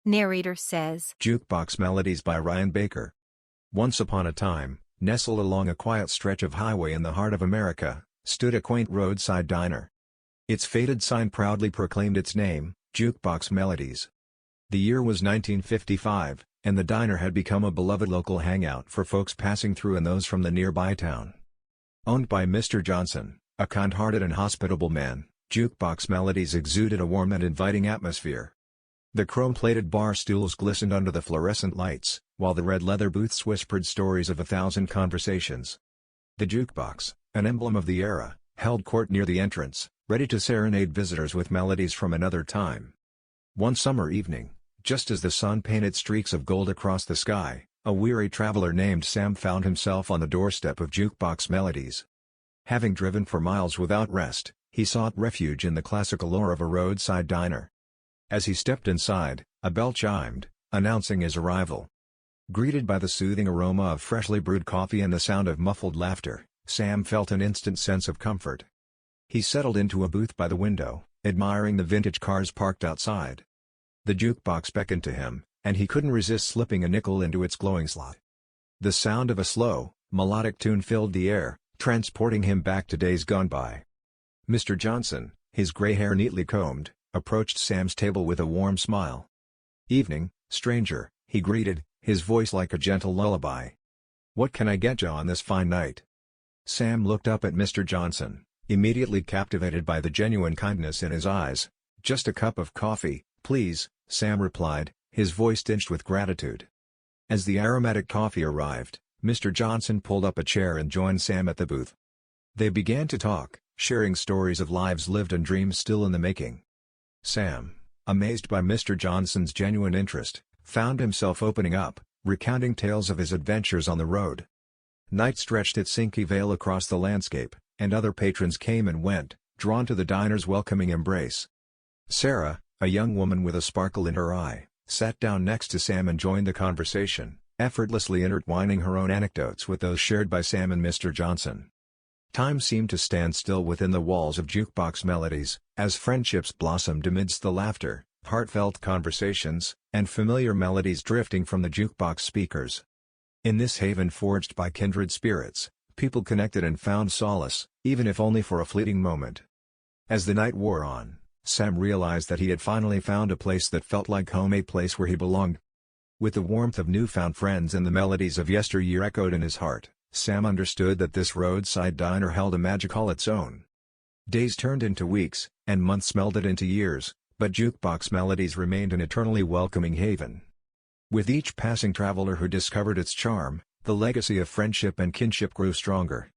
Narrator says. Jukebox Melodies by Ryan Baker. Once upon a time, nestled along a quiet stretch of highway in the heart of America, stood a quaint roadside diner. Its faded sign proudly proclaimed its name, Jukebox Melodies. The year was 1955, and the diner had become a beloved local hangout for folks passing through and those from the nearby town. Owned by Mr. Johnson, a kind-hearted and hospitable man, Jukebox Melodies exuded a warm and inviting atmosphere. The chrome-plated bar stools glistened under the fluorescent lights, while the red leather booths whispered stories of 1,000 conversations. The jukebox, an emblem of the era, held court near the entrance, ready to serenade visitors with melodies from another time. One summer evening, just as the sun painted streaks of gold across the sky, a weary traveler named Sam found himself on the doorstep of Jukebox Melodies. Having driven for miles without rest, he sought refuge in the classic allure of a roadside diner. As he stepped inside, a bell chimed, announcing his arrival. Greeted by the soothing aroma of freshly brewed coffee and the sound of muffled laughter, Sam felt an instant sense of comfort. He settled into a booth by the window, admiring the vintage cars parked outside. The jukebox beckoned to him, and he couldn't resist slipping a nickel into its glowing slot. The sound of a slow, melodic tune filled the air, transporting him back to days gone by. Mr. Johnson, his gray hair neatly combed, approached Sam's table with a warm smile. "Evening, stranger," he greeted, his voice like a gentle lullaby. "What can I get you on this fine night?" Sam looked up at Mr. Johnson, immediately captivated by the genuine kindness in his eyes. "Just a cup of coffee, please," Sam replied, his voice tinged with gratitude. As the aromatic coffee arrived, Mr. Johnson pulled up a chair and joined Sam at the booth. They began to talk, sharing stories of lives lived and dreams still in the making. Sam, amazed by Mr. Johnson's genuine interest, found himself opening up, recounting tales of his adventures on the road. Night stretched its inky veil across the landscape, and other patrons came and went, drawn to the diner's welcoming embrace. Sarah, a young woman with a sparkle in her eye, sat down next to Sam and joined the conversation, effortlessly intertwining her own anecdotes with those shared by Sam and Mr. Johnson. Time seemed to stand still within the walls of Jukebox Melodies, as friendships blossomed amidst the laughter, heartfelt conversations, and familiar melodies drifting from the jukebox speakers. In this haven forged by kindred spirits, people connected and found solace, even if only for a fleeting moment. As the night wore on, Sam realized that he had finally found a place that felt like home, a place where he belonged. With the warmth of newfound friends and the melodies of yesteryear echoed in his heart, Sam understood that this roadside diner held a magic all its own. Days turned into weeks, and months melded into years, but Jukebox Melodies remained an eternally welcoming haven. With each passing traveler who discovered its charm, the legacy of friendship and kinship grew stronger.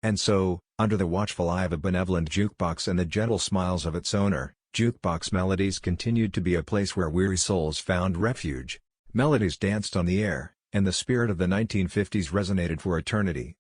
And so, under the watchful eye of a benevolent jukebox and the gentle smiles of its owner, Jukebox Melodies continued to be a place where weary souls found refuge, melodies danced on the air, and the spirit of the 1950s resonated for eternity.